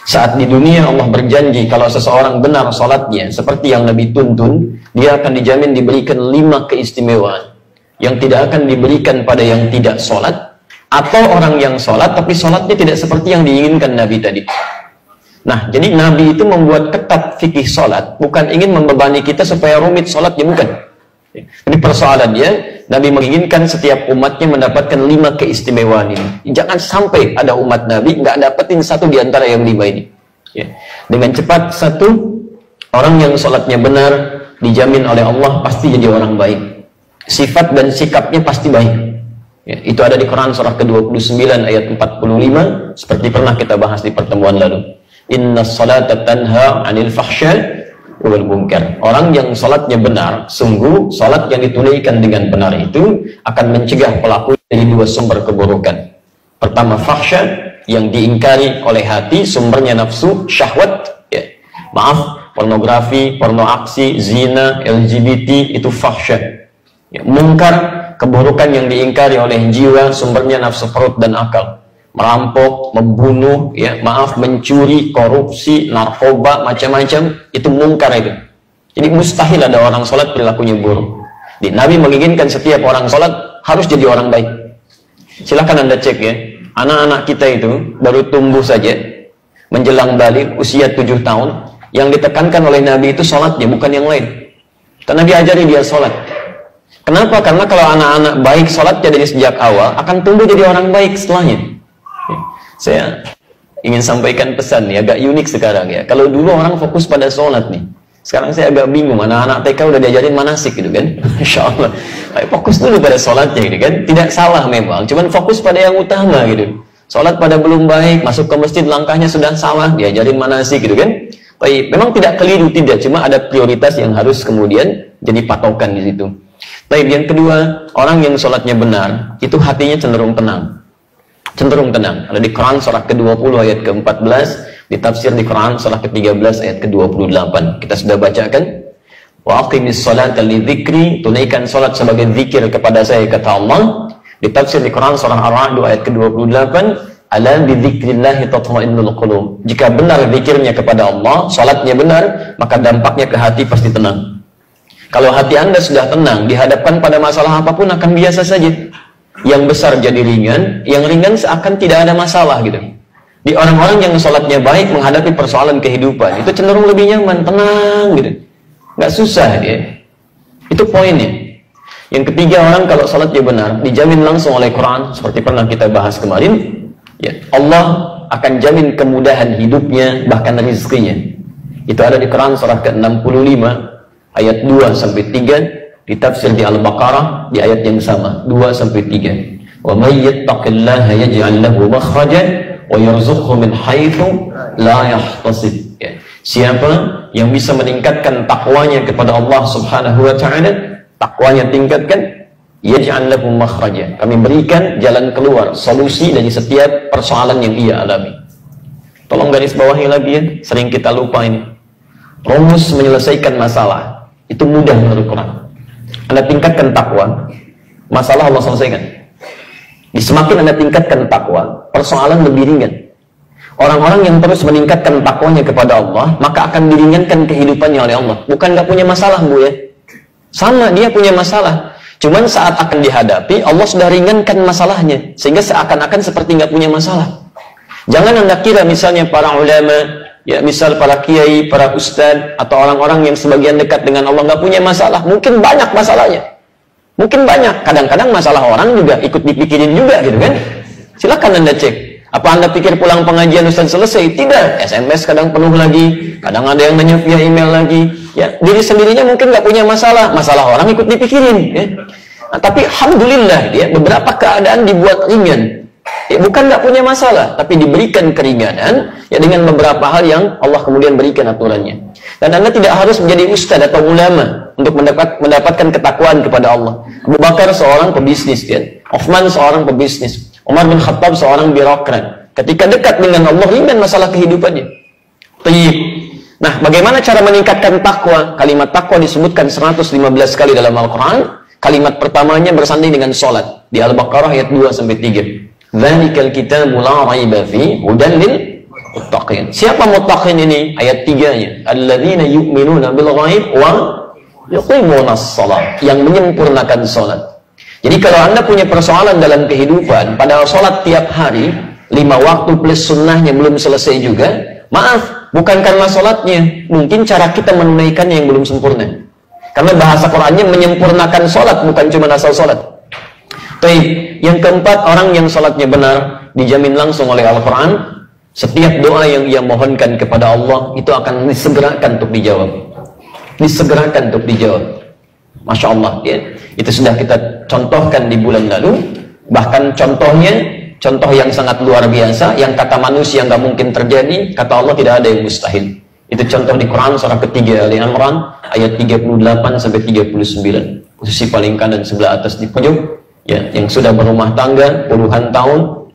Saat di dunia Allah berjanji kalau seseorang benar sholatnya seperti yang Nabi tuntun, dia akan dijamin diberikan 5 keistimewaan yang tidak akan diberikan pada yang tidak sholat, atau orang yang sholat tapi sholatnya tidak seperti yang diinginkan Nabi tadi. Nah, jadi Nabi itu membuat ketat fikih sholat, bukan ingin membebani kita supaya rumit sholatnya, bukan. Jadi persoalannya, Nabi menginginkan setiap umatnya mendapatkan 5 keistimewaan ini. Jangan sampai ada umat Nabi nggak dapetin satu di antara yang 5 ini. Ya. Dengan cepat, satu, orang yang sholatnya benar dijamin oleh Allah pasti jadi orang baik. Sifat dan sikapnya pasti baik. Ya, itu ada di Quran surah ke-29 ayat 45, seperti pernah kita bahas di pertemuan lalu. Inna salata tanha anil fahsya wal munkar. Orang yang salatnya benar, sungguh salat yang ditunaikan dengan benar itu akan mencegah pelaku dari 2 sumber keburukan. Pertama, fahsya, yang diingkari oleh hati, sumbernya nafsu, syahwat, ya. Maaf, pornografi, porno aksi, zina, LGBT, itu fahsya. Ya, munkar, keburukan yang diingkari oleh jiwa, sumbernya nafsu perut dan akal. Merampok, membunuh, ya, maaf, mencuri, korupsi, narkoba, macam-macam, itu mungkar itu. Jadi mustahil ada orang sholat perilakunya buruk. Jadi, Nabi menginginkan setiap orang sholat harus jadi orang baik. Silahkan Anda cek ya, anak-anak kita itu baru tumbuh saja, menjelang balik, usia 7 tahun, yang ditekankan oleh Nabi itu sholatnya, bukan yang lain. Karena Nabi ajari dia sholat. Kenapa? Karena kalau anak-anak baik sholatnya dari sejak awal, akan tumbuh jadi orang baik setelahnya. Saya ingin sampaikan pesan nih, agak unik sekarang ya. Kalau dulu orang fokus pada sholat nih, sekarang saya agak bingung, anak-anak TK udah diajarin manasik gitu kan. Insya Allah, fokus dulu pada sholatnya gitu kan. Tidak salah memang, cuman fokus pada yang utama gitu. Sholat pada belum baik, masuk ke masjid langkahnya sudah salah, diajarin manasik gitu kan. Baik, memang tidak keliru, tidak, cuma ada prioritas yang harus kemudian jadi patokan di situ. Baik, yang kedua, orang yang sholatnya benar, itu hatinya cenderung tenang. Cenderung tenang. Ada di Quran surah ke-20 ayat ke-14, ditafsir di Quran surah ke-13 ayat ke-28. Kita sudah bacakan. Wa aqimis salata lidzikri, tunaikan salat sebagai zikir kepada saya, kata Allah. Ditafsir di Quran surah Ar-Ra'd ayat ke-28, ala bidzikrillah tatma'innul qulub. Jika benar zikirnya kepada Allah, salatnya benar, maka dampaknya ke hati pasti tenang. Kalau hati Anda sudah tenang, dihadapkan pada masalah apapun akan biasa saja. Yang besar jadi ringan, yang ringan seakan tidak ada masalah gitu. Di orang-orang yang sholatnya baik menghadapi persoalan kehidupan, itu cenderung lebih nyaman, tenang gitu. Nggak susah dia. Itu poinnya. Yang ketiga, orang kalau sholatnya benar, dijamin langsung oleh Quran, seperti pernah kita bahas kemarin, ya, Allah akan jamin kemudahan hidupnya, bahkan rezekinya. Itu ada di Quran surah ke-65, ayat 2-3, ditafsir di Al-Baqarah di ayat yang sama 2-3. Wa may yattaqillaha yaj'al lahu makhrajan wa yarzuqhu min haitsu la yahtasib. Ya. Siapa yang bisa meningkatkan takwanya kepada Allah Subhanahu wa taala, takwanya tingkatkan, yaj'al lahu makhrajan. Kami berikan jalan keluar, solusi dari setiap persoalan yang ia alami. Tolong garis bawahi lagi ya, sering kita lupa ini. Rumus menyelesaikan masalah itu mudah menurut Quran. Anda tingkatkan takwa, masalah Allah selesaikan. Semakin Anda tingkatkan takwa, persoalan lebih ringan. Orang-orang yang terus meningkatkan takwanya kepada Allah, maka akan diringankan kehidupannya oleh Allah. Bukan nggak punya masalah, Bu ya. Sama, dia punya masalah. Cuman saat akan dihadapi, Allah sudah ringankan masalahnya, sehingga seakan-akan seperti nggak punya masalah. Jangan Anda kira misalnya para ulama, ya, misal para kiai, para ustadz, atau orang-orang yang sebagian dekat dengan Allah nggak punya masalah. Mungkin banyak masalahnya. Mungkin banyak. Kadang-kadang masalah orang juga ikut dipikirin juga gitu kan. Silakan Anda cek. Apa Anda pikir pulang pengajian ustadz selesai? Tidak. SMS kadang penuh lagi. Kadang ada yang nanya via email lagi. Ya, diri sendirinya mungkin nggak punya masalah. Masalah orang ikut dipikirin. Ya. Nah, tapi alhamdulillah, ya, beberapa keadaan dibuat ringan. Ya, bukan nggak punya masalah, tapi diberikan keringanan ya dengan beberapa hal yang Allah kemudian berikan aturannya. Dan Anda tidak harus menjadi ustadz atau ulama untuk mendapatkan ketakwaan kepada Allah. Abu Bakar seorang pebisnis, ya. Uthman seorang pebisnis, Umar bin Khattab seorang birokrat. Ketika dekat dengan Allah, ringan masalah kehidupannya. Tayyib. Nah, bagaimana cara meningkatkan takwa? Kalimat takwa disebutkan 115 kali dalam Al-Quran. Kalimat pertamanya bersanding dengan sholat di Al-Baqarah ayat 2-3. Dzalikal kitabu la raiba fi hudan lil muttaqin. Siapa muttaqin ini? Ayat 3-nya. Alladzina yu'minuna bil ghaib wa yuqimunas shalah. Yang menyempurnakan salat. Jadi kalau Anda punya persoalan dalam kehidupan, padahal salat tiap hari 5 waktu plus sunnahnya belum selesai juga, maaf, bukan karena salatnya, mungkin cara kita menunaikannya yang belum sempurna. Karena bahasa Qur'annya menyempurnakan salat, bukan cuma asal salat. Baik, yang keempat, orang yang salatnya benar dijamin langsung oleh Al-Quran. Setiap doa yang ia mohonkan kepada Allah itu akan disegerakan untuk dijawab. Disegerakan untuk dijawab. Masya Allah, ya. Itu sudah kita contohkan di bulan lalu. Bahkan contohnya, contoh yang sangat luar biasa, yang kata manusia nggak mungkin terjadi, kata Allah tidak ada yang mustahil. Itu contoh di Quran surah ketiga Ali Imran ayat 38 sampai 39. Posisi paling kanan sebelah atas di pojok, ya, yang sudah berumah tangga puluhan tahun,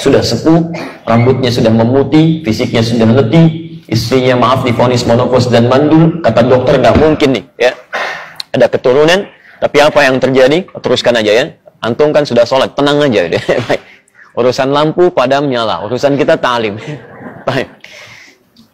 sudah sepuh, rambutnya sudah memutih, fisiknya sudah letih, istrinya maaf divonis monopos dan mandul, kata dokter nggak mungkin nih, ya, ada keturunan, tapi apa yang terjadi? Teruskan aja ya, antum kan sudah sholat, tenang aja deh. Urusan lampu padam nyala, urusan kita ta'lim.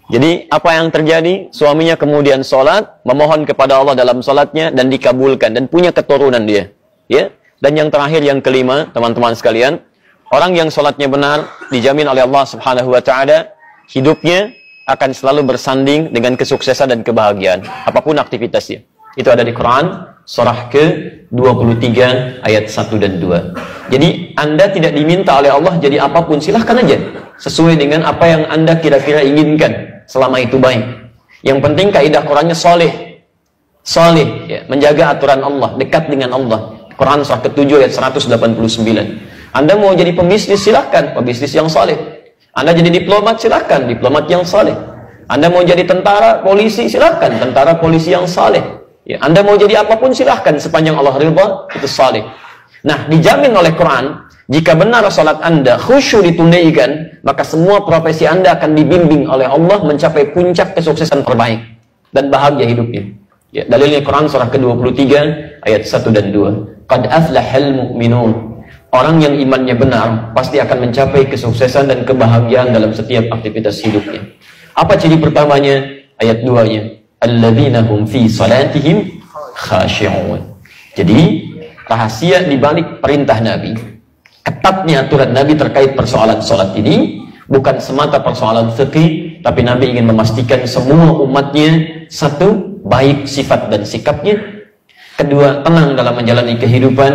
Jadi apa yang terjadi? Suaminya kemudian sholat, memohon kepada Allah dalam sholatnya dan dikabulkan dan punya keturunan dia, ya. Dan yang terakhir, yang kelima, teman-teman sekalian, orang yang sholatnya benar dijamin oleh Allah Subhanahu wa Ta'ala, hidupnya akan selalu bersanding dengan kesuksesan dan kebahagiaan apapun aktivitasnya. Itu ada di Quran surah ke-23 ayat 1 dan 2. Jadi Anda tidak diminta oleh Allah jadi apapun, silahkan aja sesuai dengan apa yang Anda kira-kira inginkan, selama itu baik. Yang penting kaidah Qurannya soleh, ya, menjaga aturan Allah, dekat dengan Allah. Quran surah ke-7 ayat 189. Anda mau jadi pembisnis, silahkan, pembisnis yang soleh. Anda jadi diplomat, silahkan, diplomat yang soleh. Anda mau jadi tentara, polisi, silahkan, tentara, polisi yang soleh. Ya, Anda mau jadi apapun, silahkan, sepanjang Allah ridha, itu soleh. Nah, dijamin oleh Quran, jika benar salat Anda khusyuk ditunaikan, maka semua profesi Anda akan dibimbing oleh Allah mencapai puncak kesuksesan terbaik dan bahagia hidupnya. Ya, dalilnya Quran surah ke-23 ayat 1 dan 2. Qad aflahal mu'minun. Orang yang imannya benar pasti akan mencapai kesuksesan dan kebahagiaan dalam setiap aktivitas hidupnya. Apa ciri pertamanya? Ayat 2-nya. Alladzina hum fi salatihim khashi'un. Jadi, rahasia di balik perintah Nabi, ketatnya aturan Nabi terkait persoalan salat ini bukan semata persoalan fikih, tapi Nabi ingin memastikan semua umatnya, satu, baik sifat dan sikapnya, kedua, tenang dalam menjalani kehidupan,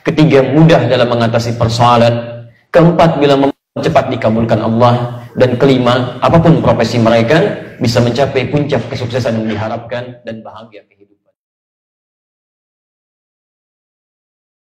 ketiga, mudah dalam mengatasi persoalan, keempat, bila cepat dikabulkan Allah, dan kelima, apapun profesi mereka bisa mencapai puncak kesuksesan yang diharapkan dan bahagia kehidupan.